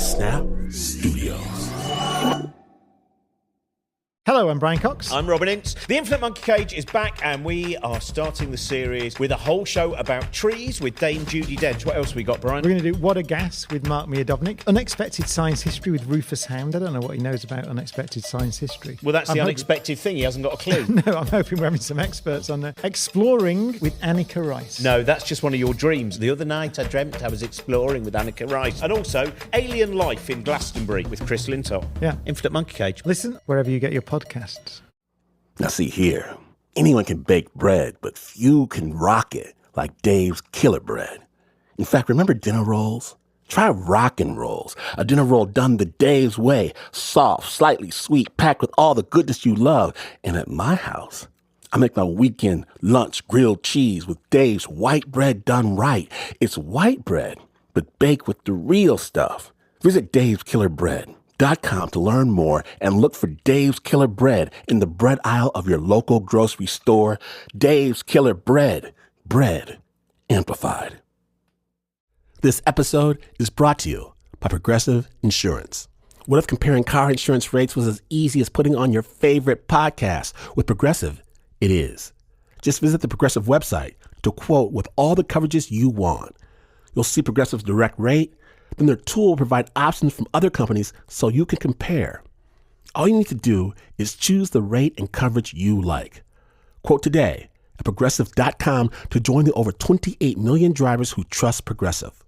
Snap Studios. Hello, I'm Brian Cox. I'm Robin Ince. The Infinite Monkey Cage is back, and we are starting the series with a whole show about trees with Dame Judi Dench. What else we got, Brian? We're going to do What a Gas with Mark Miodownik, Unexpected Science History with Rufus Hound. I don't know what he knows about unexpected science history. Well, that's the unexpected thing. He hasn't got a clue. No, I'm hoping we're having some experts on there. Exploring with Annika Rice. No, that's just one of your dreams. The other night I dreamt I was exploring with Annika Rice. And also Alien Life in Glastonbury with Chris Lintott. Yeah. Infinite Monkey Cage. Listen wherever you get your podcasts. Now see here, anyone can bake bread, but few can rock it like Dave's Killer Bread. In fact, remember dinner rolls? Try rockin' rolls, a dinner roll done the Dave's way, soft, slightly sweet, packed with all the goodness you love. And at my house, I make my weekend lunch grilled cheese with Dave's white bread done right. It's white bread, but baked with the real stuff. Visit daveskillerbread.com to learn more and look for Dave's Killer Bread in the bread aisle of your local grocery store. Dave's Killer Bread. Bread amplified. This episode is brought to you by Progressive Insurance. What if comparing car insurance rates was as easy as putting on your favorite podcast? With Progressive, it is. Just visit the Progressive website to quote with all the coverages you want. You'll see Progressive's direct rate. Then their tool will provide options from other companies so you can compare. All you need to do is choose the rate and coverage you like. Quote today at Progressive.com to join the over 28 million drivers who trust Progressive.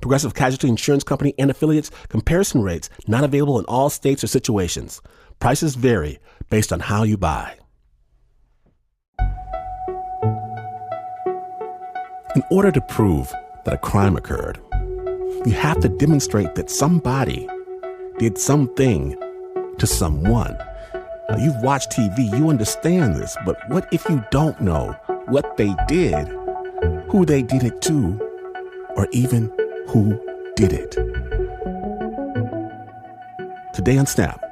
Progressive Casualty Insurance Company and affiliates. Comparison rates not available in all states or situations. Prices vary based on how you buy. In order to prove that a crime occurred, you have to demonstrate that somebody did something to someone. Now, you've watched TV, you understand this, but what if you don't know what they did, who they did it to, or even who did it? Today on Snap,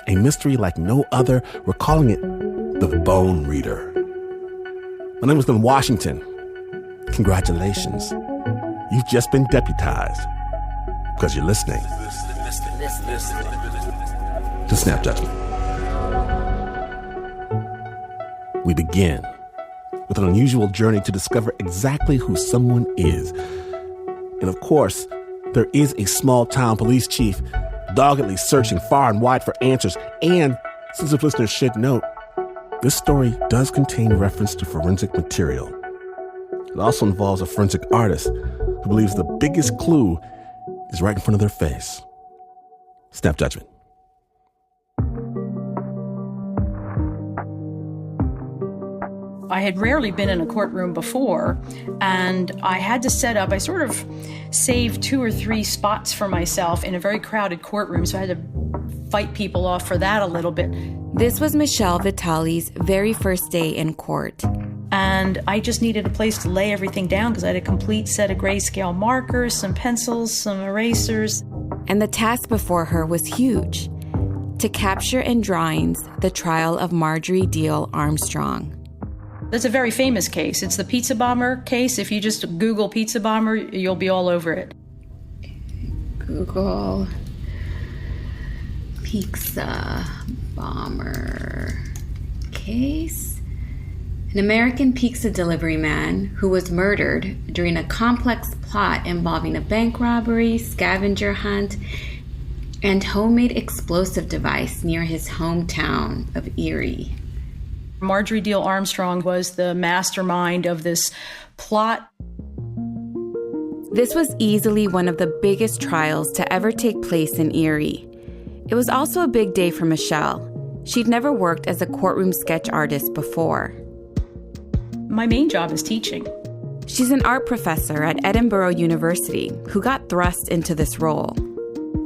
a mystery like no other. We're calling it the Bone Reader. My name is Glenn Washington. Congratulations. You've just been deputized because you're listening to Snap Judgment. We begin with an unusual journey to discover exactly who someone is. And of course, there is a small-town police chief doggedly searching far and wide for answers. And sensitive listeners should note, this story does contain reference to forensic material. It also involves a forensic artist who believes the biggest clue is right in front of their face. Snap Judgment. I had rarely been in a courtroom before, and I had to set up, I sort of saved 2 or 3 spots for myself in a very crowded courtroom, so I had to fight people off for that a little bit. This was Michelle Vitali's very first day in court. And I just needed a place to lay everything down because I had a complete set of grayscale markers, some pencils, some erasers. And the task before her was huge: to capture in drawings the trial of Marjorie Diehl Armstrong. That's a very famous case. It's the pizza bomber case. If you just Google pizza bomber, you'll be all over it. Google pizza bomber case. An American pizza delivery man who was murdered during a complex plot involving a bank robbery, scavenger hunt, and homemade explosive device near his hometown of Erie. Marjorie Diehl Armstrong was the mastermind of this plot. This was easily one of the biggest trials to ever take place in Erie. It was also a big day for Michelle. She'd never worked as a courtroom sketch artist before. My main job is teaching. She's an art professor at Edinburgh University who got thrust into this role.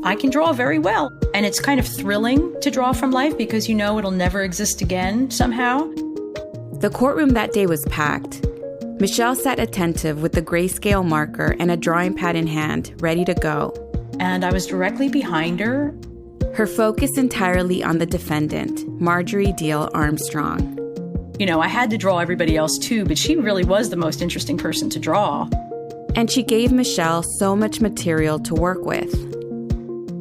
I can draw very well, and it's kind of thrilling to draw from life because you know it'll never exist again somehow. The courtroom that day was packed. Michelle sat attentive with the grayscale marker and a drawing pad in hand, ready to go. And I was directly behind her. Her focus entirely on the defendant, Marjorie Diehl Armstrong. You know, I had to draw everybody else too, but she really was the most interesting person to draw. And she gave Michelle so much material to work with.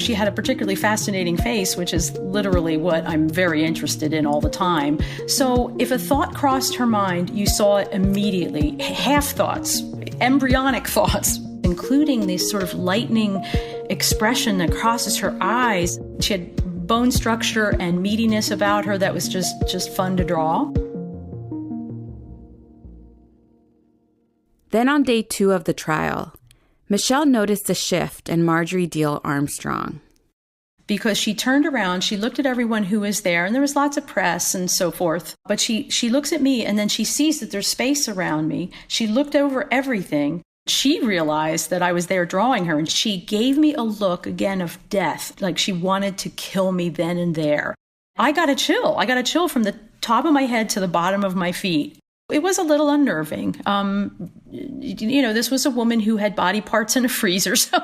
She had a particularly fascinating face, which is literally what I'm very interested in all the time. So if a thought crossed her mind, you saw it immediately. Half thoughts, embryonic thoughts, including this sort of lightning expression that crosses her eyes. She had bone structure and meatiness about her that was just fun to draw. Then on day 2 of the trial, Michelle noticed a shift in Marjorie Deal Armstrong. Because she turned around, she looked at everyone who was there, and there was lots of press and so forth. But she looks at me, and then she sees that there's space around me. She looked over everything. She realized that I was there drawing her, and she gave me a look, again, of death, like she wanted to kill me then and there. I got a chill. I got a chill from the top of my head to the bottom of my feet. It was a little unnerving. This was a woman who had body parts in a freezer, so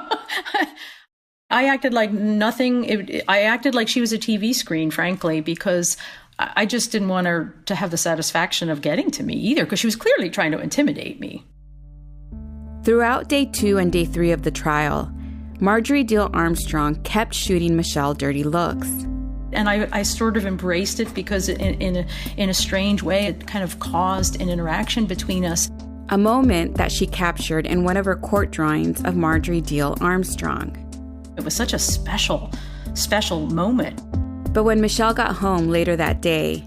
I acted like nothing. I acted like she was a TV screen, frankly, because I just didn't want her to have the satisfaction of getting to me either, because she was clearly trying to intimidate me. Throughout day 2 and day 3 of the trial, Marjorie Deal Armstrong kept shooting Michelle dirty looks. And I sort of embraced it because in a strange way, it kind of caused an interaction between us. A moment that she captured in one of her court drawings of Marjorie Deal Armstrong. It was such a special moment. But when Michelle got home later that day,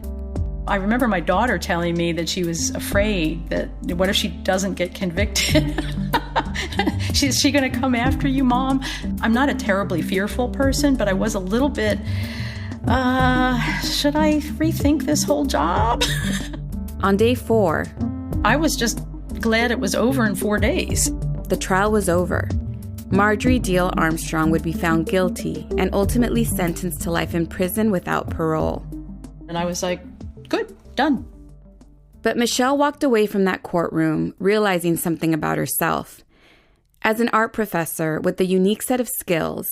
I remember my daughter telling me that she was afraid that what if she doesn't get convicted? Is she going to come after you, Mom? I'm not a terribly fearful person, but I was a little bit, should I rethink this whole job? On day 4, I was just glad it was over in 4 days. The trial was over. Marjorie Deal Armstrong would be found guilty and ultimately sentenced to life in prison without parole. And I was like, good, done. But Michelle walked away from that courtroom realizing something about herself. As an art professor with a unique set of skills,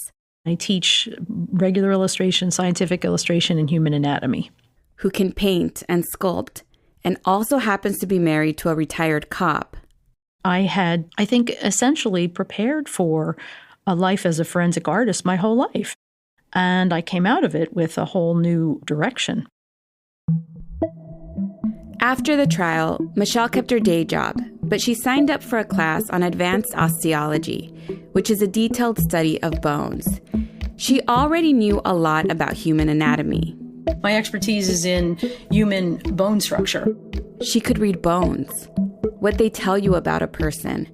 I teach regular illustration, scientific illustration, and human anatomy. Who can paint and sculpt, and also happens to be married to a retired cop. I had, I think, essentially prepared for a life as a forensic artist my whole life. And I came out of it with a whole new direction. After the trial, Michelle kept her day job, but she signed up for a class on advanced osteology, which is a detailed study of bones. She already knew a lot about human anatomy. My expertise is in human bone structure. She could read bones, what they tell you about a person,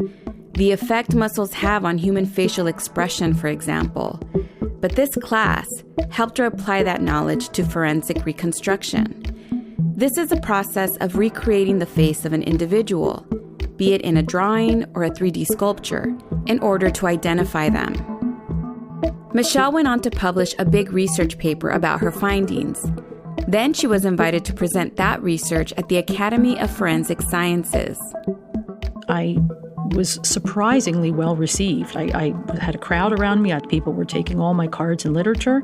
the effect muscles have on human facial expression, for example. But this class helped her apply that knowledge to forensic reconstruction. This is a process of recreating the face of an individual, be it in a drawing or a 3D sculpture, in order to identify them. Michelle went on to publish a big research paper about her findings. Then she was invited to present that research at the Academy of Forensic Sciences. I was surprisingly well received. I had a crowd around me. People were taking all my cards and literature,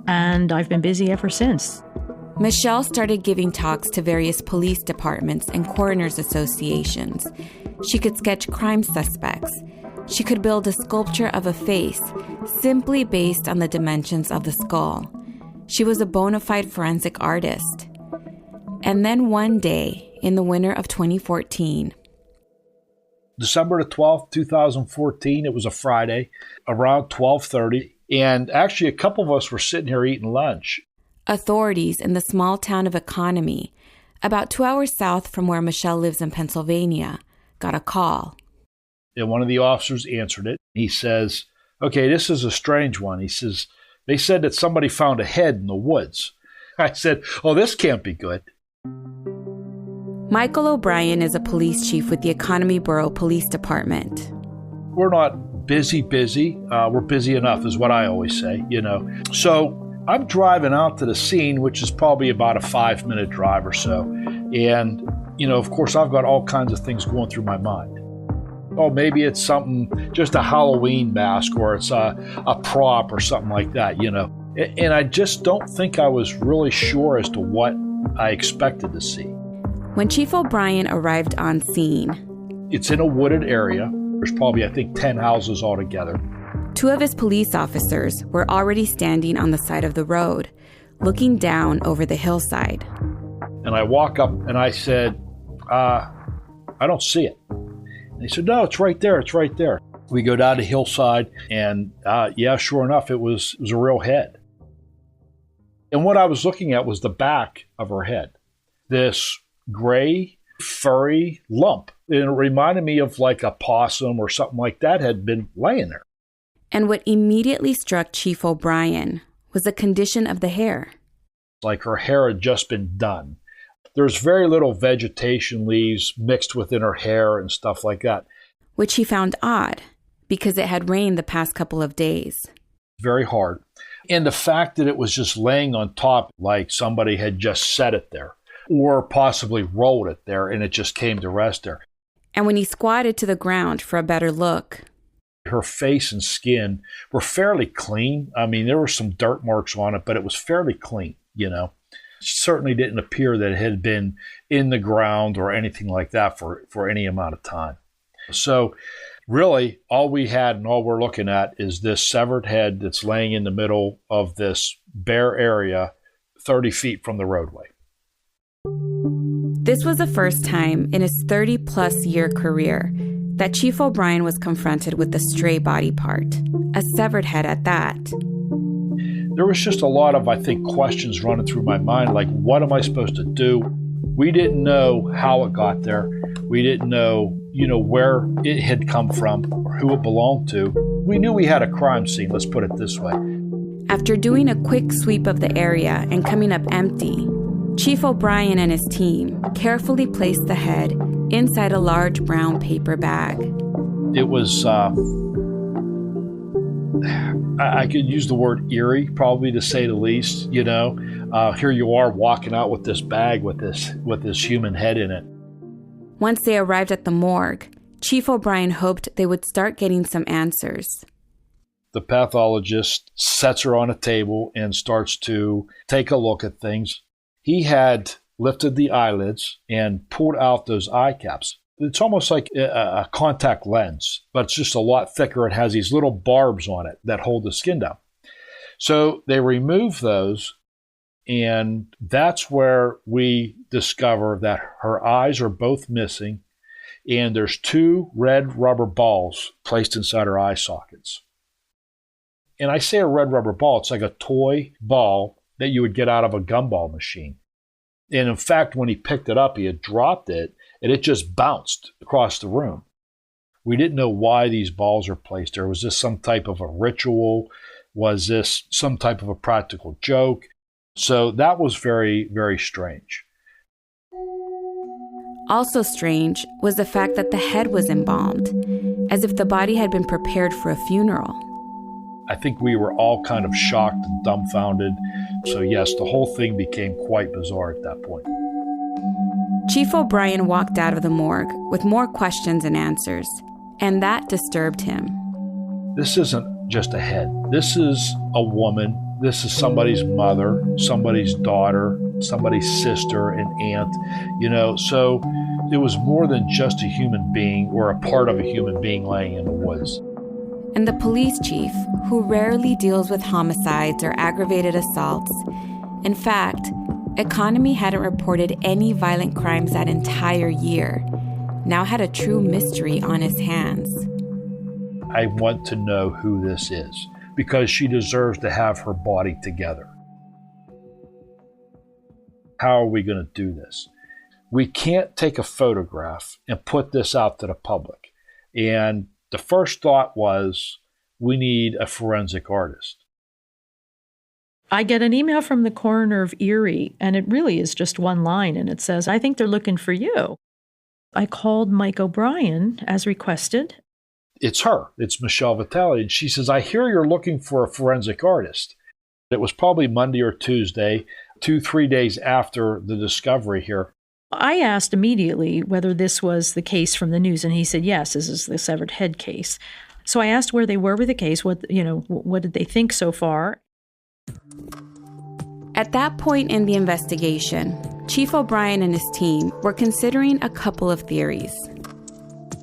and I've been busy ever since. Michelle started giving talks to various police departments and coroners' associations. She could sketch crime suspects. She could build a sculpture of a face simply based on the dimensions of the skull. She was a bona fide forensic artist. And then one day, in the winter of 2014, December the 12th, 2014, it was a Friday, around 12:30, and actually a couple of us were sitting here eating lunch. authorities in the small town of Economy, about 2 hours south from where Michelle lives in Pennsylvania, got a call. And one of the officers answered it. He says, okay, this is a strange one. He says, they said that somebody found a head in the woods. I said, oh, this can't be good. Michael O'Brien is a police chief with the Economy Borough Police Department. We're not busy. We're busy enough is what I always say, So I'm driving out to the scene, which is probably about a 5-minute drive or so. And, of course, I've got all kinds of things going through my mind. Oh, maybe it's something, just a Halloween mask, or it's a prop or something like that, And I just don't think I was really sure as to what I expected to see. When Chief O'Brien arrived on scene, it's in a wooded area. There's probably, I think, 10 houses altogether. Two of his police officers were already standing on the side of the road, looking down over the hillside. And I walk up and I said, I don't see it. And he said, no, it's right there. It's right there. We go down the hillside and yeah, sure enough, it was a real head. And what I was looking at was the back of her head. This gray, furry lump. And it reminded me of like a possum or something like that had been laying there. And what immediately struck Chief O'Brien was the condition of the hair. Like her hair had just been done. There's very little vegetation leaves mixed within her hair and stuff like that. Which he found odd because it had rained the past couple of days. Very hard. And the fact that it was just laying on top like somebody had just set it there or possibly rolled it there and it just came to rest there. And when he squatted to the ground for a better look, her face and skin were fairly clean. I mean, there were some dirt marks on it, but it was fairly clean, you know. It certainly didn't appear that it had been in the ground or anything like that for any amount of time. So really, all we had and all we're looking at is this severed head that's laying in the middle of this bare area 30 feet from the roadway. This was the first time in his 30-plus year career that Chief O'Brien was confronted with a stray body part, a severed head at that. There was just a lot of, I think, questions running through my mind, like, what am I supposed to do? We didn't know how it got there. We didn't know, where it had come from or who it belonged to. We knew we had a crime scene, let's put it this way. After doing a quick sweep of the area and coming up empty, Chief O'Brien and his team carefully placed the head inside a large brown paper bag. It was, I could use the word eerie, probably to say the least. Here you are walking out with this bag with this human head in it. Once they arrived at the morgue, Chief O'Brien hoped they would start getting some answers. The pathologist sets her on a table and starts to take a look at things. He had lifted the eyelids and pulled out those eye caps. It's almost like a contact lens, but it's just a lot thicker. It has these little barbs on it that hold the skin down. So they remove those, and that's where we discover that her eyes are both missing, and there's 2 red rubber balls placed inside her eye sockets. And I say a red rubber ball, it's like a toy ball that you would get out of a gumball machine. And in fact, when he picked it up, he had dropped it, and it just bounced across the room. We didn't know why these balls are placed there. Was this some type of a ritual? Was this some type of a practical joke? So that was very, very strange. Also strange was the fact that the head was embalmed, as if the body had been prepared for a funeral. I think we were all kind of shocked and dumbfounded. So yes, the whole thing became quite bizarre at that point. Chief O'Brien walked out of the morgue with more questions and answers, and that disturbed him. This isn't just a head. This is a woman. This is somebody's mother, somebody's daughter, somebody's sister, an aunt, so it was more than just a human being or a part of a human being laying in the woods. And the police chief, who rarely deals with homicides or aggravated assaults, in fact, Economy hadn't reported any violent crimes that entire year, now had a true mystery on his hands. I want to know who this is, because she deserves to have her body together. How are we going to do this? We can't take a photograph and put this out to the public. And the first thought was, we need a forensic artist. I get an email from the coroner of Erie, and it really is just one line, and it says, I think they're looking for you. I called Mike O'Brien as requested. It's her. It's Michelle Vitali. And she says, I hear you're looking for a forensic artist. It was probably Monday or Tuesday, 2-3 days after the discovery here. I asked immediately whether this was the case from the news, and he said, yes, this is the severed head case. So I asked where they were with the case, what did they think so far? At that point in the investigation, Chief O'Brien and his team were considering a couple of theories.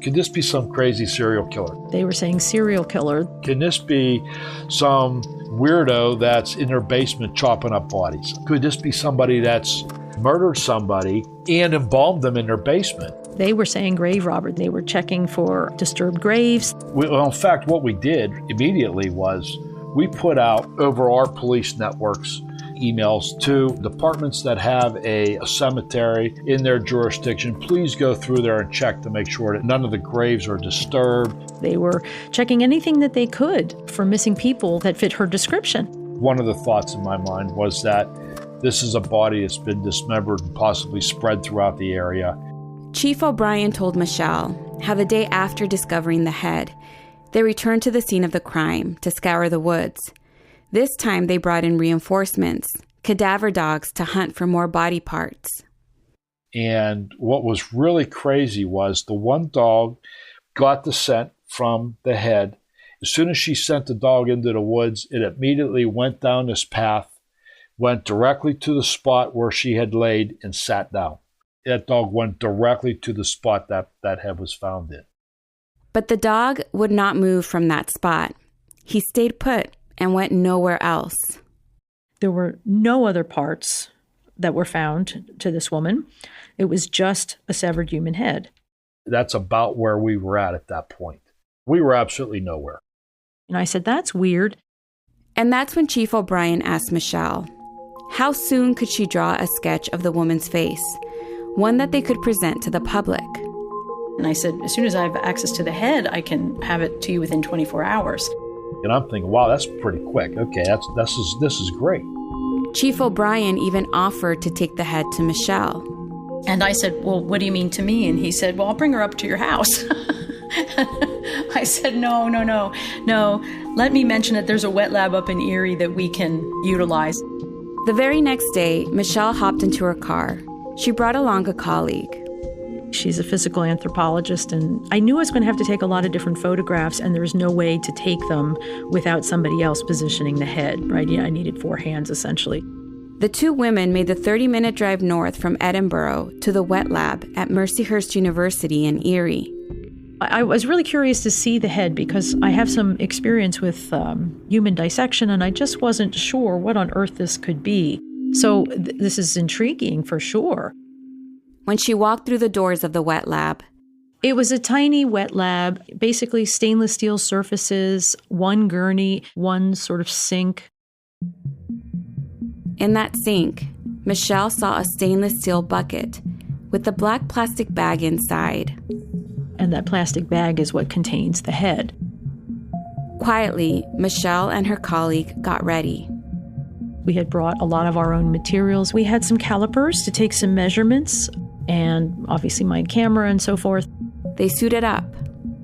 Could this be some crazy serial killer? They were saying serial killer. Can this be some weirdo that's in their basement chopping up bodies? Could this be somebody that's murdered somebody and embalmed them in their basement? They were saying grave robber. They were checking for disturbed graves. Well, in fact, what we did immediately was we put out over our police networks emails to departments that have a cemetery in their jurisdiction. Please go through there and check to make sure that none of the graves are disturbed. They were checking anything that they could for missing people that fit her description. One of the thoughts in my mind was that this is a body that's been dismembered and possibly spread throughout the area. Chief O'Brien told Michelle how the day after discovering the head, they returned to the scene of the crime to scour the woods. This time they brought in reinforcements, cadaver dogs to hunt for more body parts. And what was really crazy was the one dog got the scent from the head. As soon as she sent the dog into the woods, it immediately went down this path, went directly to the spot where she had laid and sat down. That dog went directly to the spot that head was found in. But the dog would not move from that spot. He stayed put and went nowhere else. There were no other parts that were found to this woman. It was just a severed human head. That's about where we were at that point. We were absolutely nowhere. And I said, that's weird. And that's when Chief O'Brien asked Michelle, how soon could she draw a sketch of the woman's face, one that they could present to the public? And I said, as soon as I have access to the head, I can have it to you within 24 hours. And I'm thinking, wow, that's pretty quick. Okay, this is great. Chief O'Brien even offered to take the head to Michelle. And I said, well, what do you mean to me? And he said, well, I'll bring her up to your house. I said, no. Let me mention that there's a wet lab up in Erie that we can utilize. The very next day, Michelle hopped into her car. She brought along a colleague. She's a physical anthropologist, and I knew I was going to have to take a lot of different photographs, and there was no way to take them without somebody else positioning the head, right? I needed 4 hands, essentially. The two women made the 30-minute drive north from Edinburgh to the wet lab at Mercyhurst University in Erie. I was really curious to see the head because I have some experience with human dissection, and I just wasn't sure what on earth this could be. So this is intriguing for sure. When she walked through the doors of the wet lab, it was a tiny wet lab, basically stainless steel surfaces, one gurney, one sort of sink. In that sink, Michelle saw a stainless steel bucket with a black plastic bag inside. And that plastic bag is what contains the head. Quietly, Michelle and her colleague got ready. We had brought a lot of our own materials. We had some calipers to take some measurements, and obviously my camera and so forth. They suited up.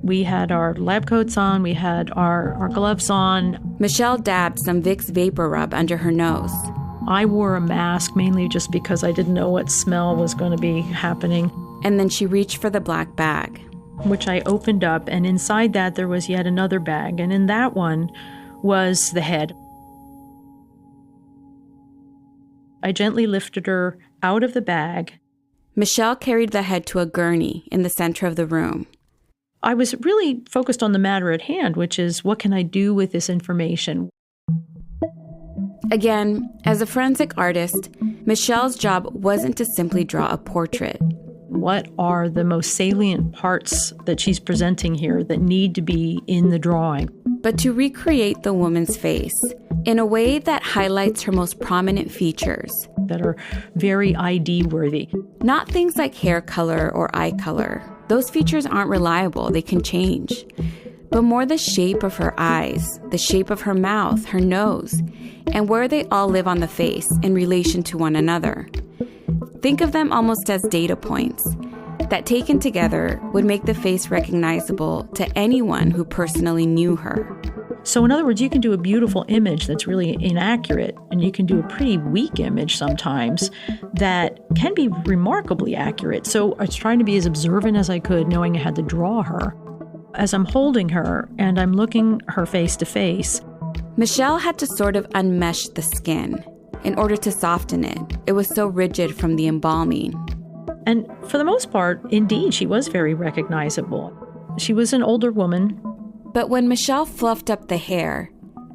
We had our lab coats on. We had our gloves on. Michelle dabbed some Vicks Vapor Rub under her nose. I wore a mask mainly just because I didn't know what smell was going to be happening. And then she reached for the black bag, which I opened up, and inside that there was yet another bag, and in that one was the head. I gently lifted her out of the bag. Michelle carried the head to a gurney in the center of the room. I was really focused on the matter at hand, which is, what can I do with this information? Again, as a forensic artist, Michelle's job wasn't to simply draw a portrait. What are the most salient parts that she's presenting here that need to be in the drawing? But to recreate the woman's face in a way that highlights her most prominent features. That are very ID worthy. Not things like hair color or eye color. Those features aren't reliable, they can change. But more the shape of her eyes, the shape of her mouth, her nose, and where they all live on the face in relation to one another. Think of them almost as data points that taken together would make the face recognizable to anyone who personally knew her. So in other words, you can do a beautiful image that's really inaccurate, and you can do a pretty weak image sometimes that can be remarkably accurate. So I was trying to be as observant as I could, knowing I had to draw her. As I'm holding her and I'm looking her face to face, Michelle had to sort of unmesh the skin in order to soften it. It was so rigid from the embalming. And for the most part, indeed, she was very recognizable. She was an older woman. But when Michelle fluffed up the hair,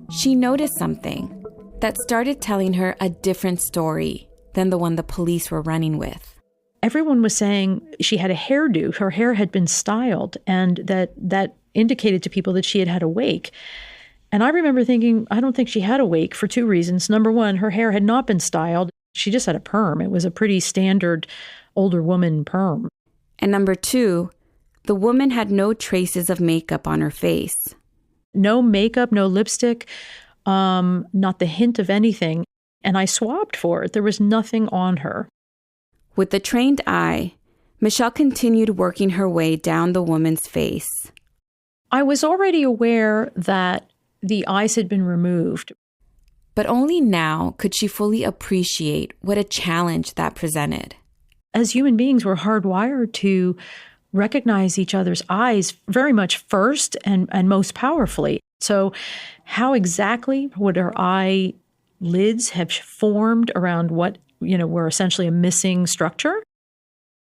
she noticed something that started telling her a different story than the one the police were running with. Everyone was saying she had a hairdo. Her hair had been styled, and that indicated to people that she had had a wake. And I remember thinking, I don't think she had a wake for two reasons. Number one, her hair had not been styled. She just had a perm. It was a pretty standard older woman perm. And number two, the woman had no traces of makeup on her face. No makeup, no lipstick, not the hint of anything. And I swabbed for it. There was nothing on her. With the trained eye, Michelle continued working her way down the woman's face. I was already aware that the eyes had been removed. But only now could she fully appreciate what a challenge that presented. As human beings, we're hardwired to recognize each other's eyes very much first and most powerfully. So how exactly would her eyelids have formed around what, were essentially a missing structure?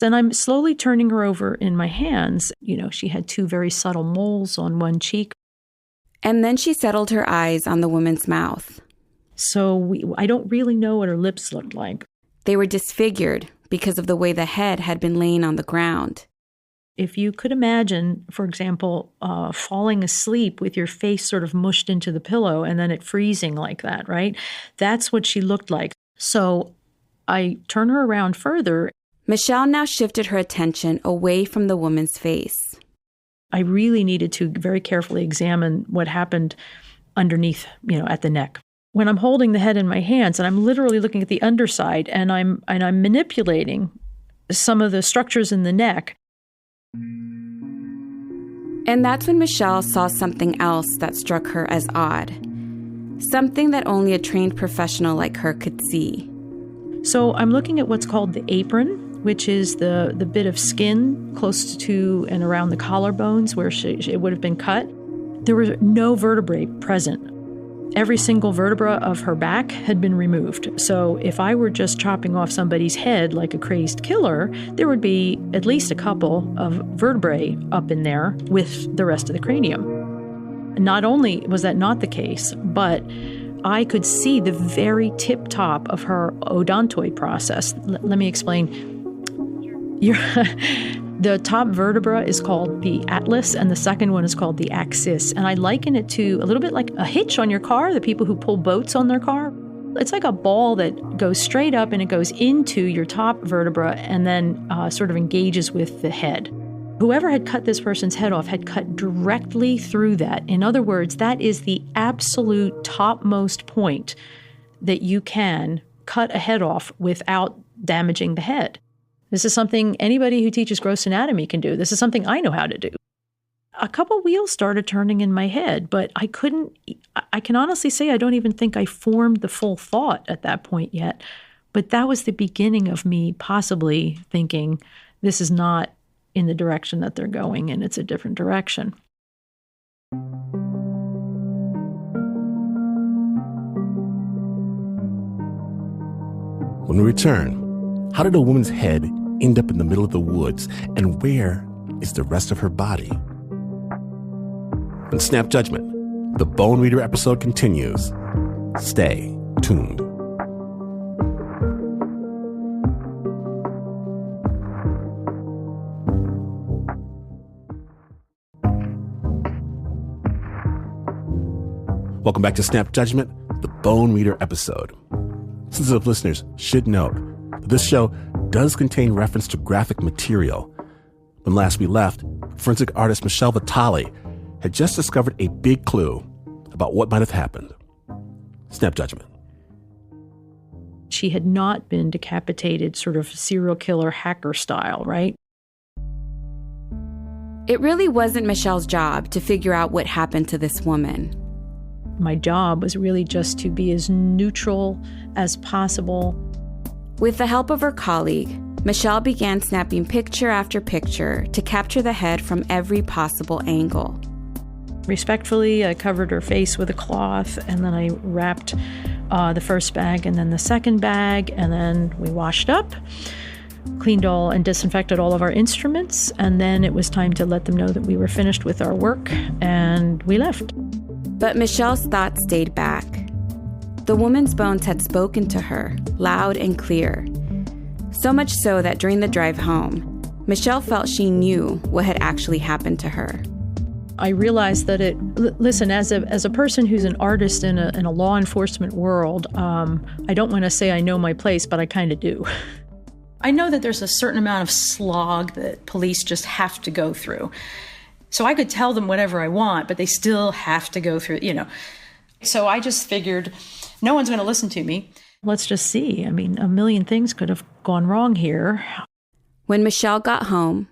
Then I'm slowly turning her over in my hands. She had two very subtle moles on one cheek. And then she settled her eyes on the woman's mouth. So I don't really know what her lips looked like. They were disfigured because of the way the head had been laying on the ground. If you could imagine, for example, falling asleep with your face sort of mushed into the pillow and then it freezing like that, right? That's what she looked like. So I turn her around further. Michelle now shifted her attention away from the woman's face. I really needed to very carefully examine what happened underneath, at the neck. When I'm holding the head in my hands and I'm literally looking at the underside and I'm manipulating some of the structures in the neck. And that's when Michelle saw something else that struck her as odd. Something that only a trained professional like her could see. So I'm looking at what's called the apron, which is the bit of skin close to and around the collarbones where it would have been cut. There were no vertebrae present. Every single vertebra of her back had been removed. So if I were just chopping off somebody's head like a crazed killer, there would be at least a couple of vertebrae up in there with the rest of the cranium. Not only was that not the case, but I could see the very tip top of her odontoid process. Let me explain. The top vertebra is called the atlas, and the second one is called the axis. And I liken it to a little bit like a hitch on your car, the people who pull boats on their car. It's like a ball that goes straight up and it goes into your top vertebra and then sort of engages with the head. Whoever had cut this person's head off had cut directly through that. In other words, that is the absolute topmost point that you can cut a head off without damaging the head. This is something anybody who teaches gross anatomy can do. This is something I know how to do. A couple wheels started turning in my head, but I can honestly say I don't even think I formed the full thought at that point yet. But that was the beginning of me possibly thinking this is not in the direction that they're going in. It's a different direction. When we return, how did a woman's head end up in the middle of the woods, and where is the rest of her body? On Snap Judgment, the Bone Reader episode continues. Stay tuned. Welcome back to Snap Judgment, the Bone Reader episode. Sensitive listeners should note that this show does contain reference to graphic material. When last we left, forensic artist Michelle Vitali had just discovered a big clue about what might have happened. Snap Judgment. She had not been decapitated sort of serial killer hacker style, right? It really wasn't Michelle's job to figure out what happened to this woman. My job was really just to be as neutral as possible. With the help of her colleague, Michelle began snapping picture after picture to capture the head from every possible angle. Respectfully, I covered her face with a cloth, and then I wrapped the first bag and then the second bag, and then we washed up. cleaned all and disinfected all of our instruments, and then it was time to let them know that we were finished with our work, and we left. But Michelle's thoughts stayed back. The woman's bones had spoken to her, loud and clear. So much so that during the drive home, Michelle felt she knew what had actually happened to her. I realized that listen, as a person who's an artist in a law enforcement world, I don't want to say I know my place, but I kind of do. I know that there's a certain amount of slog that police just have to go through. So I could tell them whatever I want, but they still have to go through, So I just figured no one's going to listen to me. Let's just see. I mean, a million things could have gone wrong here. When Michelle got home,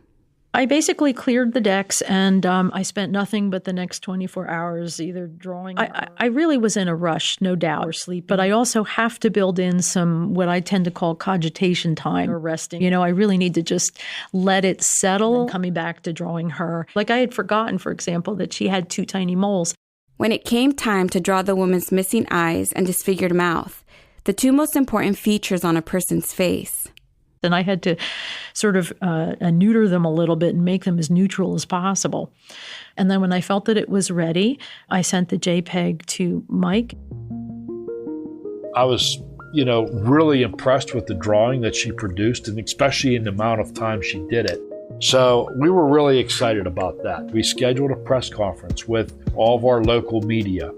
I basically cleared the decks, and I spent nothing but the next 24 hours either drawing. I really was in a rush, no doubt, or sleep. But I also have to build in some what I tend to call cogitation time or resting. I really need to just let it settle. And coming back to drawing her. Like I had forgotten, for example, that she had 2 tiny moles. When it came time to draw the woman's missing eyes and disfigured mouth, the 2 most important features on a person's face. And I had to sort of neuter them a little bit and make them as neutral as possible. And then when I felt that it was ready, I sent the JPEG to Mike. I was, really impressed with the drawing that she produced, and especially in the amount of time she did it. So we were really excited about that. We scheduled a press conference with all of our local media.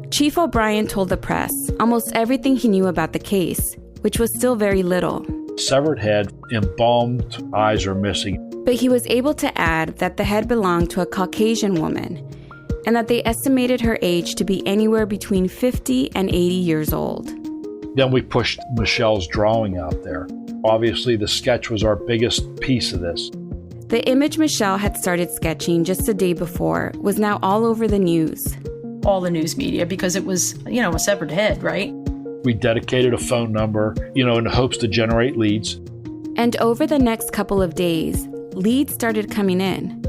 Chief O'Brien told the press almost everything he knew about the case, which was still very little. Severed head, embalmed eyes are missing. But he was able to add that the head belonged to a Caucasian woman and that they estimated her age to be anywhere between 50 and 80 years old. Then we pushed Michelle's drawing out there. Obviously, the sketch was our biggest piece of this. The image Michelle had started sketching just the day before was now all over the news. All the news media, because it was, a severed head, right? We dedicated a phone number, in hopes to generate leads. And over the next couple of days, leads started coming in.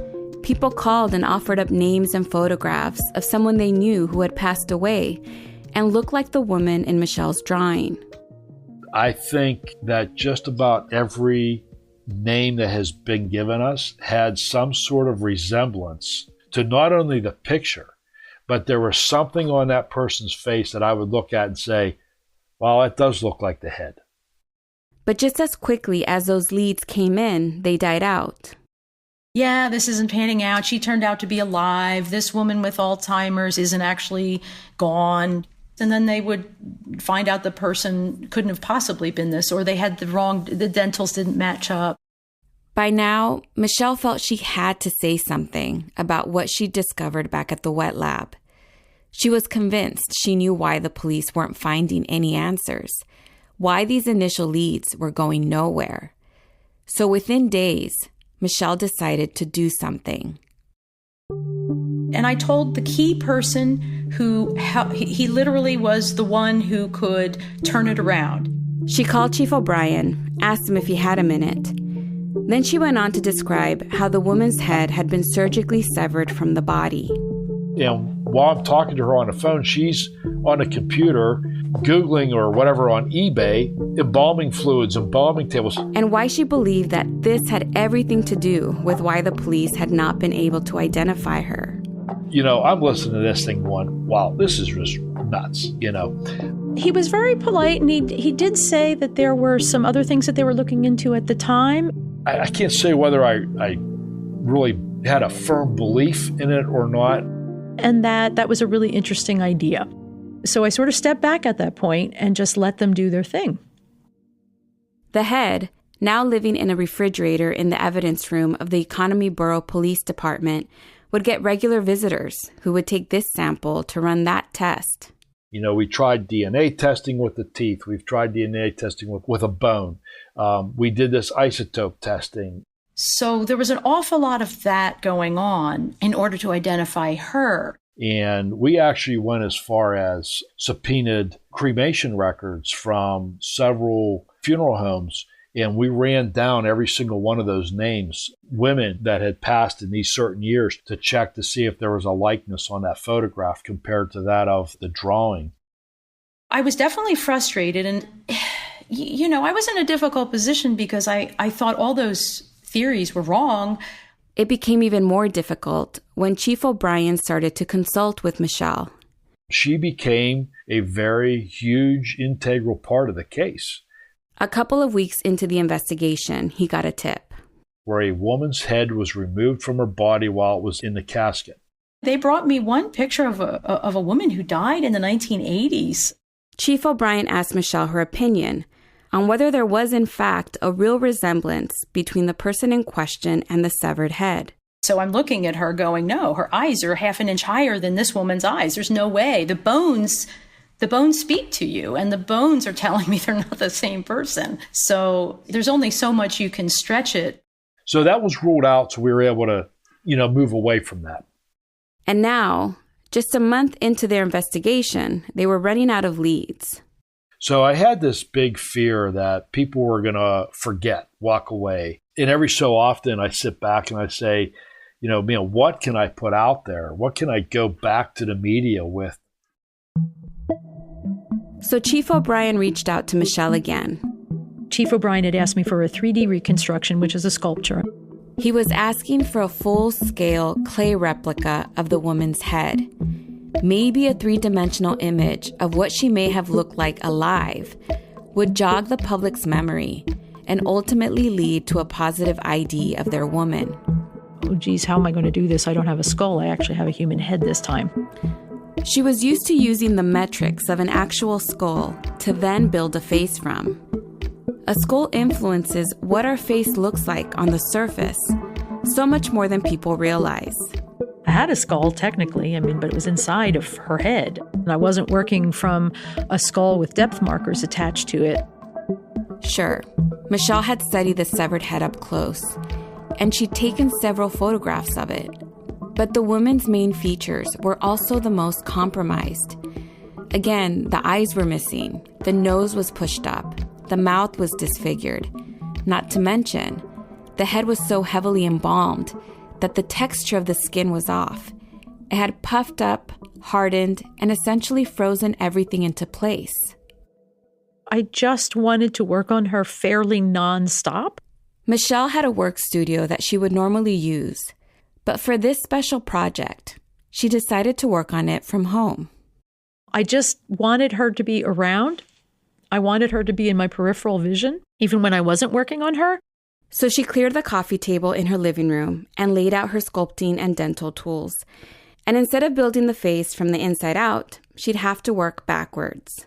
People called and offered up names and photographs of someone they knew who had passed away and looked like the woman in Michelle's drawing. I think that just about every name that has been given us had some sort of resemblance to not only the picture, but there was something on that person's face that I would look at and say, well, it does look like the head. But just as quickly as those leads came in, they died out. Yeah, this isn't panning out. She turned out to be alive. This woman with Alzheimer's isn't actually gone. And then they would find out the person couldn't have possibly been this, or they had the dentals didn't match up. By now, Michelle felt she had to say something about what she'd discovered back at the wet lab. She was convinced she knew why the police weren't finding any answers, why these initial leads were going nowhere. So within days, Michelle decided to do something. And I told the key person who, he literally was the one who could turn it around. She called Chief O'Brien, asked him if he had a minute. Then she went on to describe how the woman's head had been surgically severed from the body. While I'm talking to her on the phone, she's on a computer, Googling or whatever on eBay, embalming fluids, embalming tables. And why she believed that this had everything to do with why the police had not been able to identify her. I'm listening to this thing going, wow, this is just nuts, He was very polite, and he did say that there were some other things that they were looking into at the time. I can't say whether I really had a firm belief in it or not. And that was a really interesting idea. So I sort of stepped back at that point and just let them do their thing. The head, now living in a refrigerator in the evidence room of the Economy Borough Police Department, would get regular visitors who would take this sample to run that test. We tried DNA testing with the teeth. We've tried DNA testing with a bone. We did this isotope testing. So there was an awful lot of that going on in order to identify her. And we actually went as far as subpoenaed cremation records from several funeral homes. And we ran down every single one of those names, women that had passed in these certain years, to check to see if there was a likeness on that photograph compared to that of the drawing. I was definitely frustrated. And, I was in a difficult position because I thought all those theories were wrong. It became even more difficult when Chief O'Brien started to consult with Michelle. She became a very huge, integral part of the case. A couple of weeks into the investigation, he got a tip. Where a woman's head was removed from her body while it was in the casket. They brought me one picture of a woman who died in the 1980s. Chief O'Brien asked Michelle her opinion on whether there was in fact a real resemblance between the person in question and the severed head. So I'm looking at her going, no, her eyes are half an inch higher than this woman's eyes. There's no way. The bones speak to you, and the bones are telling me they're not the same person. So there's only so much you can stretch it. So that was ruled out, so we were able to, move away from that. And now, just a month into their investigation, they were running out of leads. So I had this big fear that people were going to forget, walk away. And every so often I sit back and I say, what can I put out there? What can I go back to the media with? So Chief O'Brien reached out to Michelle again. Chief O'Brien had asked me for a 3D reconstruction, which is a sculpture. He was asking for a full-scale clay replica of the woman's head. Maybe a three-dimensional image of what she may have looked like alive would jog the public's memory and ultimately lead to a positive ID of their woman. Oh, geez, how am I going to do this? I don't have a skull. I actually have a human head this time. She was used to using the metrics of an actual skull to then build a face from. A skull influences what our face looks like on the surface, so much more than people realize. I had a skull, technically, but it was inside of her head. And I wasn't working from a skull with depth markers attached to it. Sure, Michelle had studied the severed head up close, and she'd taken several photographs of it. But the woman's main features were also the most compromised. Again, the eyes were missing, the nose was pushed up, the mouth was disfigured. Not to mention, the head was so heavily embalmed that the texture of the skin was off. It had puffed up, hardened, and essentially frozen everything into place. I just wanted to work on her fairly nonstop. Michelle had a work studio that she would normally use, but for this special project, she decided to work on it from home. I just wanted her to be around. I wanted her to be in my peripheral vision, even when I wasn't working on her. So she cleared the coffee table in her living room and laid out her sculpting and dental tools. And instead of building the face from the inside out, she'd have to work backwards.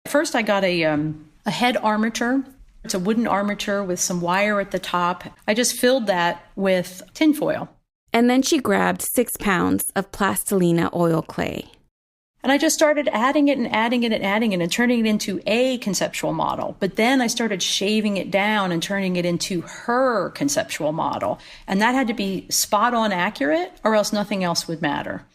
First, I got a head armature. It's a wooden armature with some wire at the top. I just filled that with tinfoil. And then she grabbed 6 pounds of plastilina oil clay. And I just started adding it and adding it and adding it and turning it into a conceptual model. But then I started shaving it down and turning it into her conceptual model. And that had to be spot on accurate, or else nothing else would matter.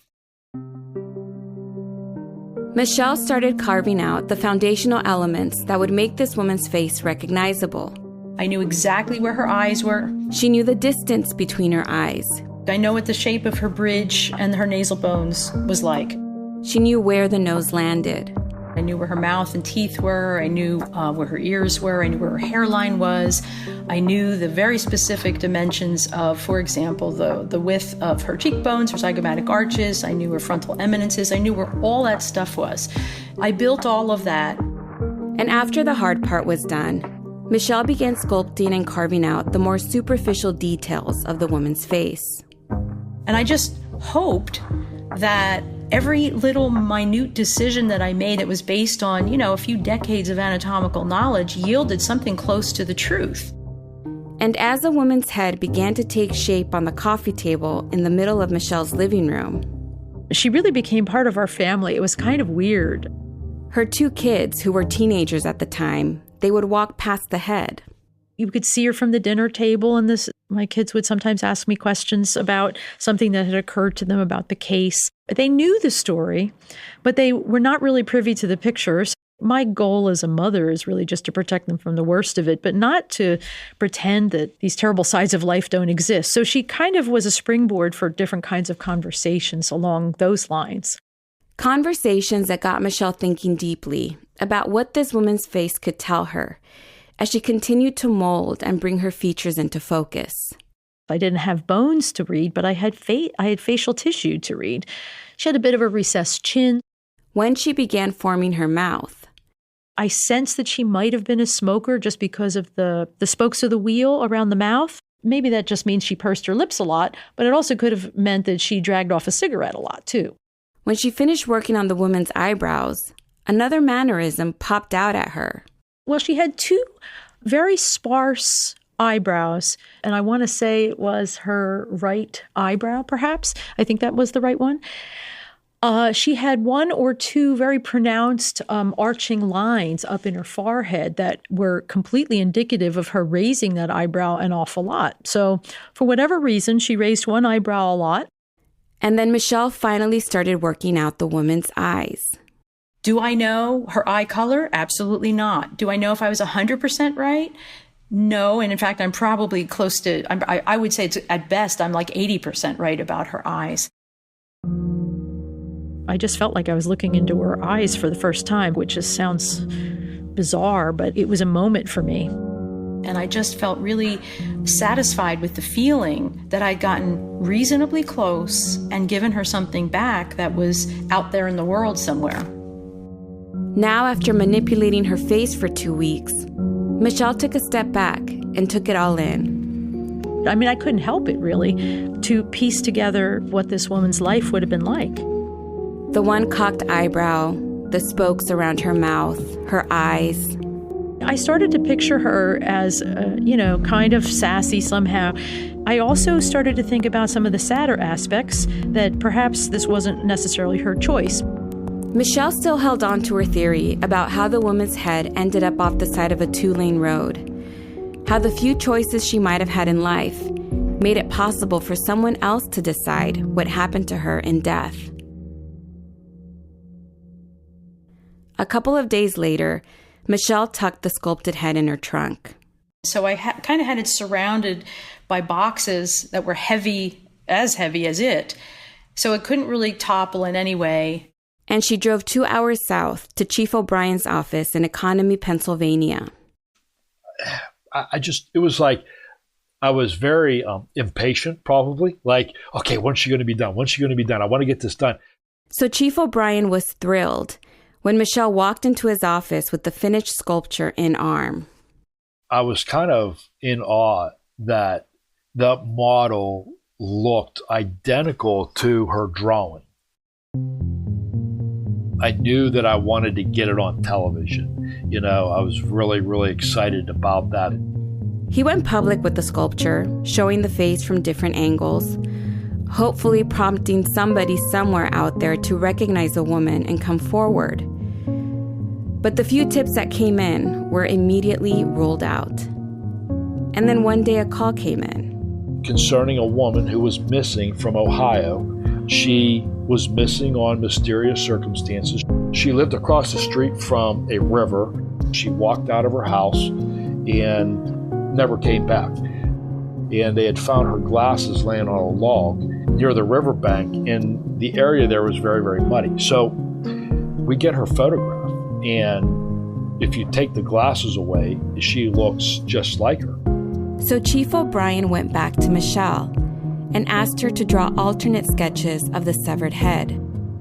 Michelle started carving out the foundational elements that would make this woman's face recognizable. I knew exactly where her eyes were. She knew the distance between her eyes. I know what the shape of her bridge and her nasal bones was like. She knew where the nose landed. I knew where her mouth and teeth were. I knew where her ears were. I knew where her hairline was. I knew the very specific dimensions of, for example, the width of her cheekbones, her zygomatic arches. I knew her frontal eminences. I knew where all that stuff was. I built all of that. And after the hard part was done, Michelle began sculpting and carving out the more superficial details of the woman's face. And I just hoped that every little minute decision that I made that was based on, a few decades of anatomical knowledge yielded something close to the truth. And as the woman's head began to take shape on the coffee table in the middle of Michelle's living room, she really became part of our family. It was kind of weird. Her 2 kids, who were teenagers at the time, they would walk past the head. You could see her from the dinner table, and my kids would sometimes ask me questions about something that had occurred to them about the case. They knew the story, but they were not really privy to the pictures. My goal as a mother is really just to protect them from the worst of it, but not to pretend that these terrible sides of life don't exist. So she kind of was a springboard for different kinds of conversations along those lines. Conversations that got Michelle thinking deeply about what this woman's face could tell her as she continued to mold and bring her features into focus. I didn't have bones to read, but I had facial tissue to read. She had a bit of a recessed chin. When she began forming her mouth, I sensed that she might have been a smoker just because of the spokes of the wheel around the mouth. Maybe that just means she pursed her lips a lot, but it also could have meant that she dragged off a cigarette a lot, too. When she finished working on the woman's eyebrows, another mannerism popped out at her. Well, she had two very sparse eyebrows, and I want to say it was her right eyebrow, perhaps. I think that was the right one. She had one or two very pronounced arching lines up in her forehead that were completely indicative of her raising that eyebrow an awful lot. So for whatever reason, she raised one eyebrow a lot. And then Michelle finally started working out the woman's eyes. Do I know her eye color? Absolutely not. Do I know if I was 100% right? No. And in fact, I'm probably close to, I would say it's, at best, I'm like 80% right about her eyes. I just felt like I was looking into her eyes for the first time, which just sounds bizarre, but it was a moment for me. And I just felt really satisfied with the feeling that I'd gotten reasonably close and given her something back that was out there in the world somewhere. Now, after manipulating her face for 2 weeks, Michelle took a step back and took it all in. I mean, I couldn't help it, really, to piece together what this woman's life would have been like. The one cocked eyebrow, the spokes around her mouth, her eyes. I started to picture her as, kind of sassy somehow. I also started to think about some of the sadder aspects, that perhaps this wasn't necessarily her choice. Michelle still held on to her theory about how the woman's head ended up off the side of a 2-lane road, how the few choices she might have had in life made it possible for someone else to decide what happened to her in death. A couple of days later, Michelle tucked the sculpted head in her trunk. So I kind of had it surrounded by boxes that were heavy as it, so it couldn't really topple in any way. And she drove 2 hours south to Chief O'Brien's office in Economy, Pennsylvania. It was like I was very impatient, probably. Like, okay, when's she going to be done? When's she going to be done? I want to get this done. So Chief O'Brien was thrilled when Michelle walked into his office with the finished sculpture in arm. I was kind of in awe that the model looked identical to her drawing. I knew that I wanted to get it on television. I was really, really excited about that. He went public with the sculpture, showing the face from different angles, hopefully prompting somebody somewhere out there to recognize a woman and come forward. But the few tips that came in were immediately ruled out. And then one day a call came in. Concerning a woman who was missing from Ohio. She was missing on mysterious circumstances. She lived across the street from a river. She walked out of her house and never came back. And they had found her glasses laying on a log near the riverbank, and the area there was very, very muddy. So we get her photograph, and if you take the glasses away, she looks just like her. So Chief O'Brien went back to Michelle and asked her to draw alternate sketches of the severed head.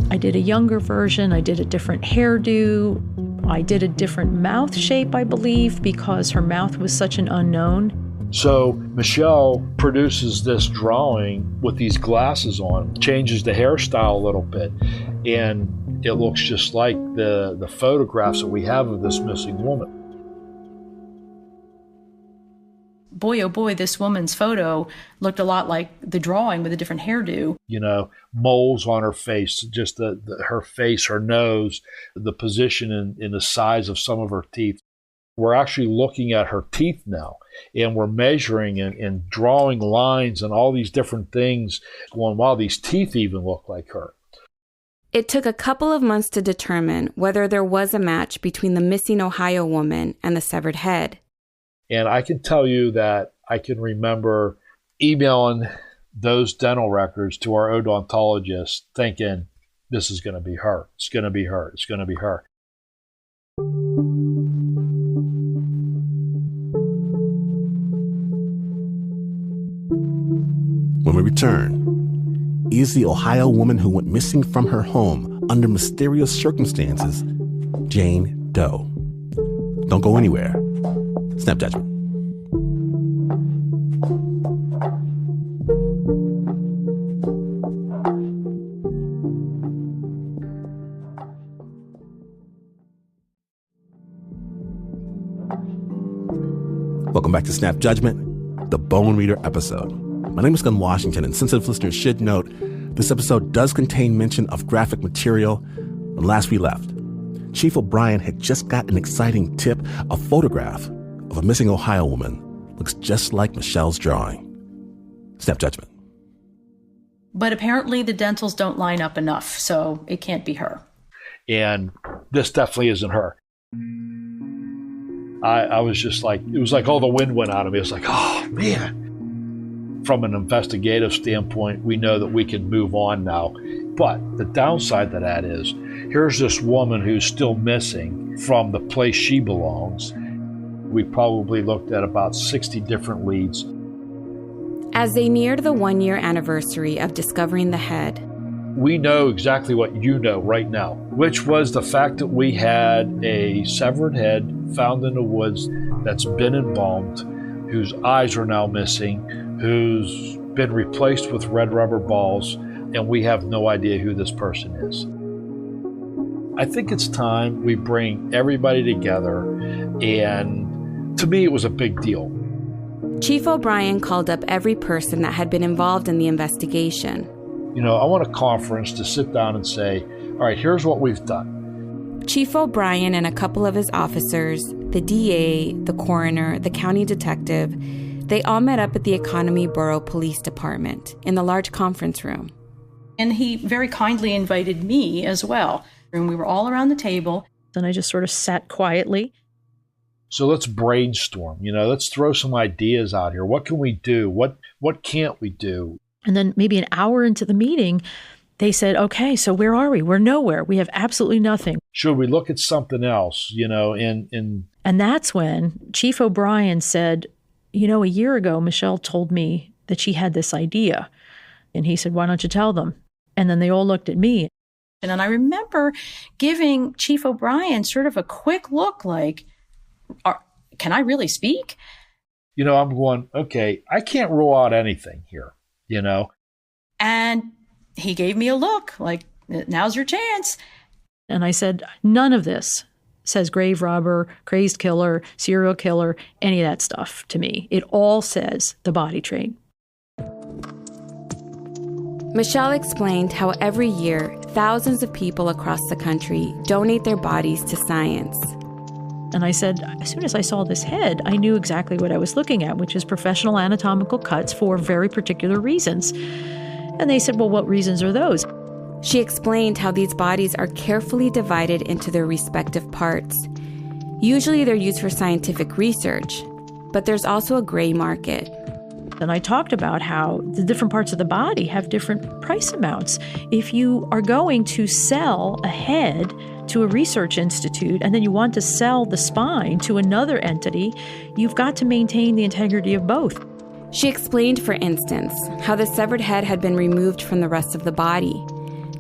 I did a younger version. I did a different hairdo. I did a different mouth shape, I believe, because her mouth was such an unknown. So Michelle produces this drawing with these glasses on, changes the hairstyle a little bit, and it looks just like the photographs that we have of this missing woman. Boy, oh boy, this woman's photo looked a lot like the drawing with a different hairdo. Moles on her face, just her face, her nose, the position and the size of some of her teeth. We're actually looking at her teeth now, and we're measuring and drawing lines and all these different things, going, wow, these teeth even look like her. It took a couple of months to determine whether there was a match between the missing Ohio woman and the severed head. And I can tell you that I can remember emailing those dental records to our odontologist thinking, this is going to be her. It's going to be her. It's going to be her. When we return, is the Ohio woman who went missing from her home under mysterious circumstances Jane Doe? Don't go anywhere. Snap Judgment. Welcome back to Snap Judgment, the Bone Reader episode. My name is Glenn Washington, and sensitive listeners should note this episode does contain mention of graphic material. When last we left, Chief O'Brien had just got an exciting tip. A photograph of a missing Ohio woman looks just like Michelle's drawing. Snap Judgment. But apparently the dentals don't line up enough, so it can't be her. And this definitely isn't her. I was just like, it was like all the wind went out of me. It was like, oh, man. From an investigative standpoint, we know that we can move on now. But the downside to that is, here's this woman who's still missing from the place she belongs. We probably looked at about 60 different leads. As they neared the 1-year anniversary of discovering the head, we know exactly what you know right now, which was the fact that we had a severed head found in the woods that's been embalmed, whose eyes are now missing, who's been replaced with red rubber balls, and we have no idea who this person is. I think it's time we bring everybody together, and to me it was a big deal. Chief O'Brien called up every person that had been involved in the investigation. You know, I want a conference to sit down and say, all right, here's what we've done. Chief O'Brien and a couple of his officers, the DA, the coroner, the county detective, they all met up at the Economy Borough Police Department in the large conference room. And he very kindly invited me as well. And we were all around the table. Then I just sort of sat quietly. So let's brainstorm, let's throw some ideas out here. What can we do? What can't we do? And then maybe an hour into the meeting, they said, okay, so where are we? We're nowhere. We have absolutely nothing. Should we look at something else, And that's when Chief O'Brien said, a year ago, Michelle told me that she had this idea. And he said, why don't you tell them? And then they all looked at me. And I remember giving Chief O'Brien sort of a quick look like, can I really speak? I'm going, okay, I can't rule out anything here, And he gave me a look like, now's your chance. And I said, none of this says grave robber, crazed killer, serial killer, any of that stuff to me. It all says the body trade. Michelle explained how every year, thousands of people across the country donate their bodies to science. And I said, as soon as I saw this head, I knew exactly what I was looking at, which is professional anatomical cuts for very particular reasons. And they said, well, what reasons are those? She explained how these bodies are carefully divided into their respective parts. Usually they're used for scientific research, but there's also a gray market. And I talked about how the different parts of the body have different price amounts. If you are going to sell a head to a research institute and then you want to sell the spine to another entity, you've got to maintain the integrity of both. She explained, for instance, how the severed head had been removed from the rest of the body.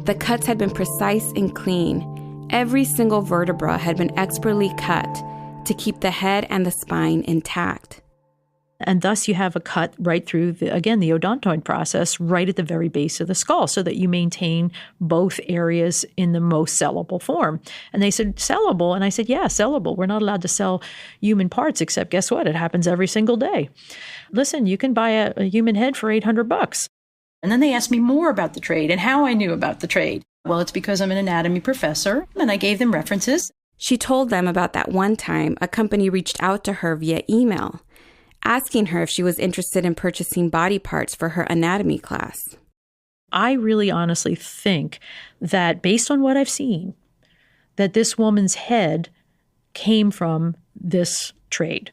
The cuts had been precise and clean. Every single vertebra had been expertly cut to keep the head and the spine intact. And thus you have a cut right through, the odontoid process, right at the very base of the skull, so that you maintain both areas in the most sellable form. And they said, sellable? And I said, yeah, sellable. We're not allowed to sell human parts, except guess what? It happens every single day. Listen, you can buy a human head for $800. And then they asked me more about the trade and how I knew about the trade. Well, it's because I'm an anatomy professor, and I gave them references. She told them about that one time a company reached out to her via email, asking her if she was interested in purchasing body parts for her anatomy class. I really honestly think that based on what I've seen, that this woman's head came from this trade.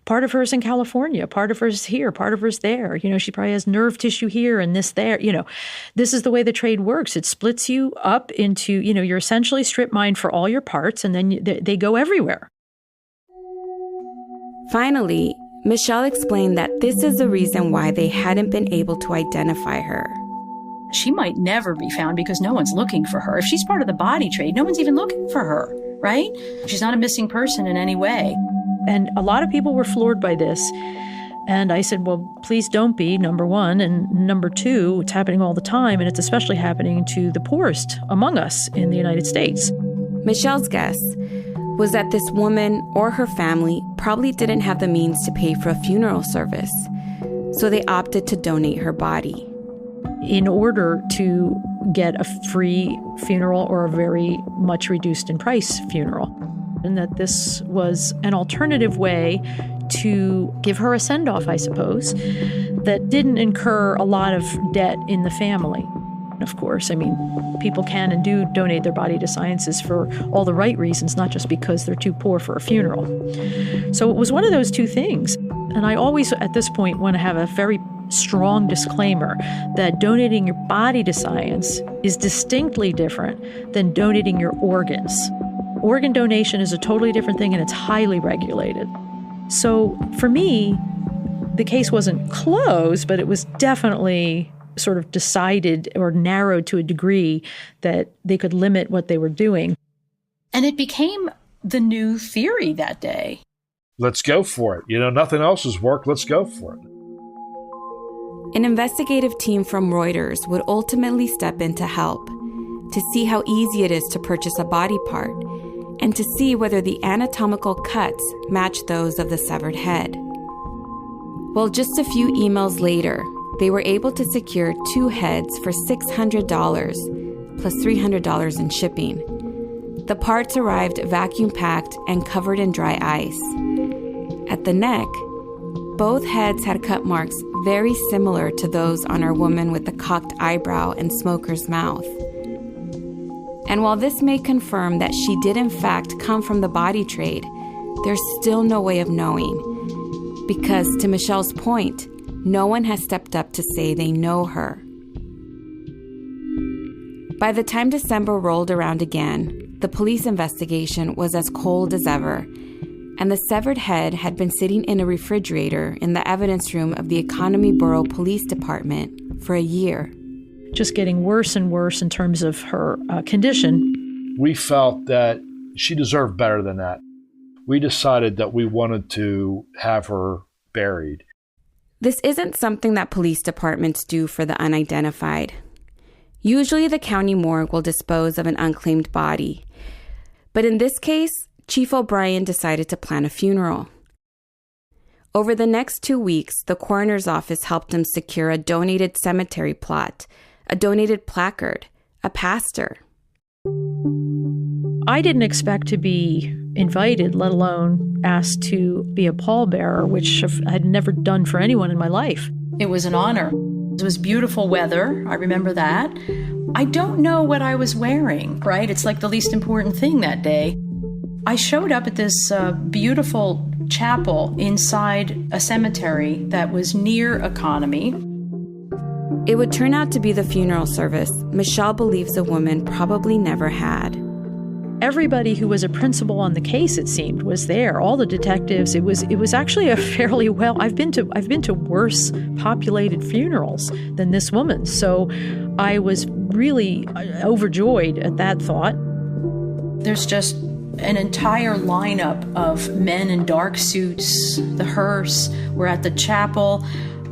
Part of her is in California, part of her is here, part of her is there. She probably has nerve tissue here and this there. This is the way the trade works. It splits you up into, you're essentially strip mined for all your parts, and then they go everywhere. Finally, Michelle explained that this is the reason why they hadn't been able to identify her. She might never be found because no one's looking for her. If she's part of the body trade, no one's even looking for her, right? She's not a missing person in any way. And a lot of people were floored by this. And I said, well, please don't be, number one. And number two, it's happening all the time, and it's especially happening to the poorest among us in the United States. Michelle's guess was that this woman or her family probably didn't have the means to pay for a funeral service, so they opted to donate her body. In order to get a free funeral or a very much reduced in price funeral. And that this was an alternative way to give her a send-off, I suppose, that didn't incur a lot of debt in the family. Of course, people can and do donate their body to sciences for all the right reasons, not just because they're too poor for a funeral. So it was one of those two things. And I always, at this point, want to have a very strong disclaimer that donating your body to science is distinctly different than donating your organs. Organ donation is a totally different thing, and it's highly regulated. So for me, the case wasn't closed, but it was definitely sort of decided or narrowed to a degree that they could limit what they were doing. And it became the new theory that day. Let's go for it. Nothing else has worked. Let's go for it. An investigative team from Reuters would ultimately step in to help, to see how easy it is to purchase a body part, and to see whether the anatomical cuts match those of the severed head. Well, just a few emails later, they were able to secure 2 heads for $600 plus $300 in shipping. The parts arrived vacuum-packed and covered in dry ice. At the neck, both heads had cut marks very similar to those on our woman with the cocked eyebrow and smoker's mouth. And while this may confirm that she did in fact come from the body trade, there's still no way of knowing. Because, to Michelle's point, no one has stepped up to say they know her. By the time December rolled around again, the police investigation was as cold as ever, and the severed head had been sitting in a refrigerator in the evidence room of the Economy Borough Police Department for a year. Just getting worse and worse in terms of her condition. We felt that she deserved better than that. We decided that we wanted to have her buried. This isn't something that police departments do for the unidentified. Usually the county morgue will dispose of an unclaimed body. But in this case, Chief O'Brien decided to plan a funeral. Over the next 2 weeks, the coroner's office helped him secure a donated cemetery plot, a donated placard, a pastor. I didn't expect to be invited, let alone asked to be a pallbearer, which I had never done for anyone in my life. It was an honor. It was beautiful weather. I remember that. I don't know what I was wearing, right? It's like the least important thing that day. I showed up at this beautiful chapel inside a cemetery that was near Economy. It would turn out to be the funeral service Michelle believes the woman probably never had. Everybody who was a principal on the case, it seemed, was there. All the detectives. It was actually a fairly well. I've been to worse populated funerals than this woman's. So I was really overjoyed at that thought. There's just an entire lineup of men in dark suits. The hearse. We're at the chapel,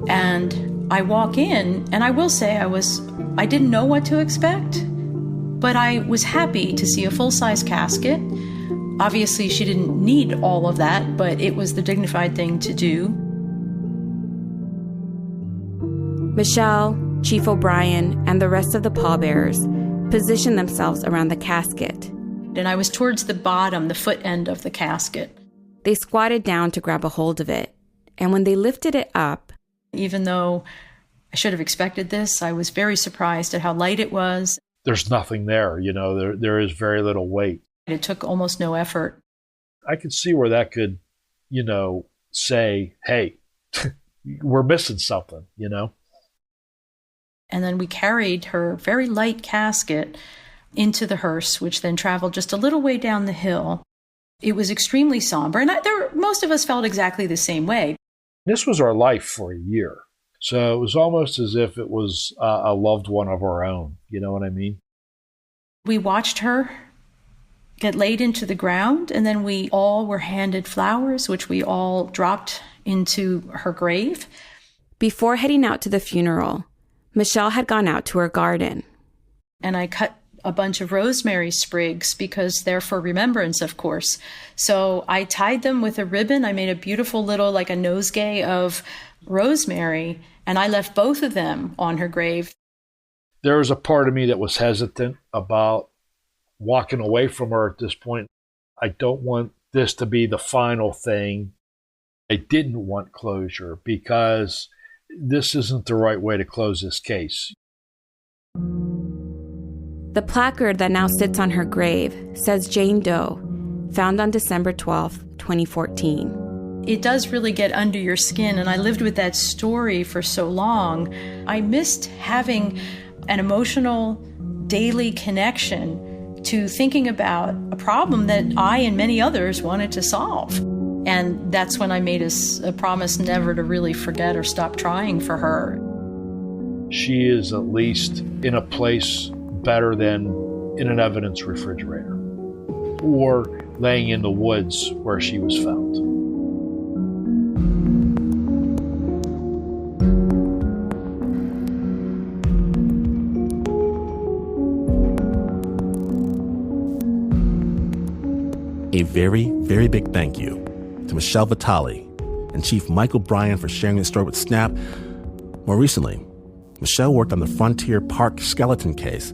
and I walk in, and I will say I didn't know what to expect. But I was happy to see a full-size casket. Obviously, she didn't need all of that, but it was the dignified thing to do. Michelle, Chief O'Brien, and the rest of the pallbearers positioned themselves around the casket. And I was towards the bottom, the foot end of the casket. They squatted down to grab a hold of it. And when they lifted it up... Even though I should have expected this, I was very surprised at how light it was. There's nothing there, there is very little weight. It took almost no effort. I could see where that could say, hey, we're missing something, And then we carried her very light casket into the hearse, which then traveled just a little way down the hill. It was extremely somber, and most of us felt exactly the same way. This was our life for a year. So it was almost as if it was a loved one of our own. You know what I mean? We watched her get laid into the ground, and then we all were handed flowers, which we all dropped into her grave. Before heading out to the funeral, Michelle had gone out to her garden. And I cut a bunch of rosemary sprigs because they're for remembrance, of course. So I tied them with a ribbon. I made a beautiful little, like a nosegay of rosemary, and I left both of them on her grave. There was a part of me that was hesitant about walking away from her at this point. I don't want this to be the final thing. I didn't want closure because this isn't the right way to close this case. The placard that now sits on her grave says Jane Doe, found on December 12th, 2014. It does really get under your skin, and I lived with that story for so long. I missed having an emotional daily connection to thinking about a problem that I and many others wanted to solve. And that's when I made a promise never to really forget or stop trying for her. She is at least in a place better than in an evidence refrigerator or laying in the woods where she was found. A very, very big thank you to Michelle Vitali and Chief Mike O'Brien for sharing this story with Snap. More recently, Michelle worked on the Frontier Park skeleton case.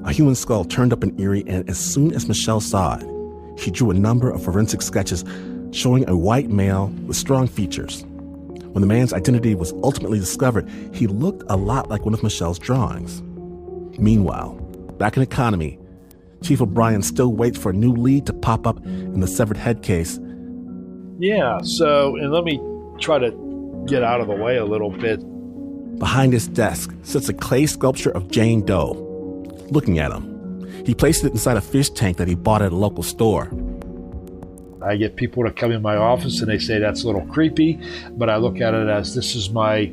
A human skull turned up in Erie, and as soon as Michelle saw it, she drew a number of forensic sketches showing a white male with strong features. When the man's identity was ultimately discovered, he looked a lot like one of Michelle's drawings. Meanwhile, back in Economy, Chief O'Brien still waits for a new lead to pop up in the severed head case. Yeah, and let me try to get out of the way a little bit. Behind his desk sits a clay sculpture of Jane Doe. Looking at him, he placed it inside a fish tank that he bought at a local store. I get people to come in my office and they say that's a little creepy, but I look at it as this is my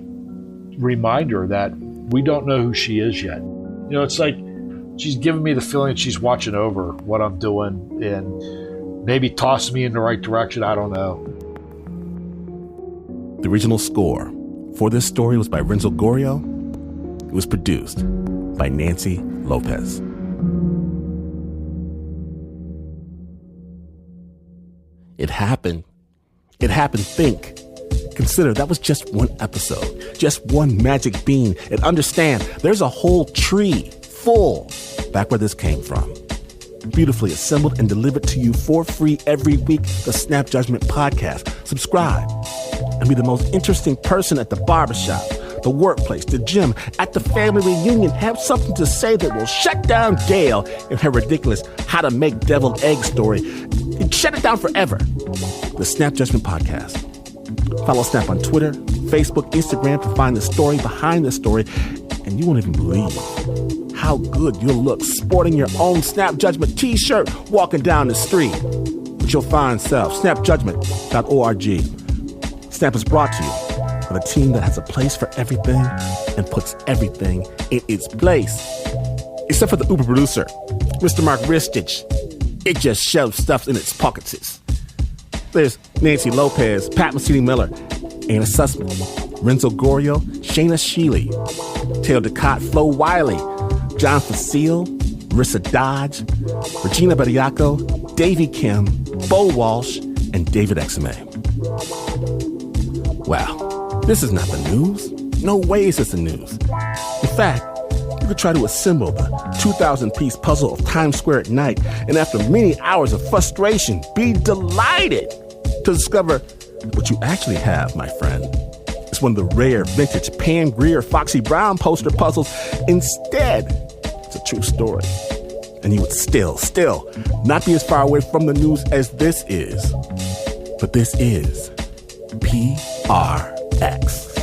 reminder that we don't know who she is yet. It's like she's giving me the feeling that she's watching over what I'm doing and maybe tossing me in the right direction. I don't know. The original score for this story was by Renzo Gorrio. It was produced by Nancy López. It happened. It happened. Think. Consider that was just one episode, just one magic bean. And understand, there's a whole tree full back where this came from. Beautifully assembled and delivered to you for free every week, the Snap Judgment Podcast. Subscribe and be the most interesting person at the barbershop, the workplace, the gym, at the family reunion. Have something to say that will shut down Gail and her ridiculous how to make deviled egg story. Shut it down forever. The Snap Judgment Podcast. Follow Snap on Twitter, Facebook, Instagram to find the story behind the story. And you won't even believe how good you'll look sporting your own Snap Judgment t-shirt walking down the street with your fine self. Snapjudgment.org. Snap is brought to you by a team that has a place for everything and puts everything in its place. Except for the Uber producer, Mr. Mark Ristich. It just shoves stuff in its pockets. There's Nancy López, Pat Mesiti-Miller, Anna Sussman, Renzo Gorrio, Shayna Sheely, Teo Ducot, Flo Wiley, John Facile, Marissa Dodge, Regina Bediaco, Davey Kim, Bo Walsh, and David Exame. Wow, this is not the news. No way is this the news. In fact, you could try to assemble the 2,000-piece puzzle of Times Square at night, and after many hours of frustration, be delighted to discover what you actually have, my friend. It's one of the rare vintage Pam Grier Foxy Brown poster puzzles. Instead, it's a true story. And you would still not be as far away from the news as this is. But this is PRX.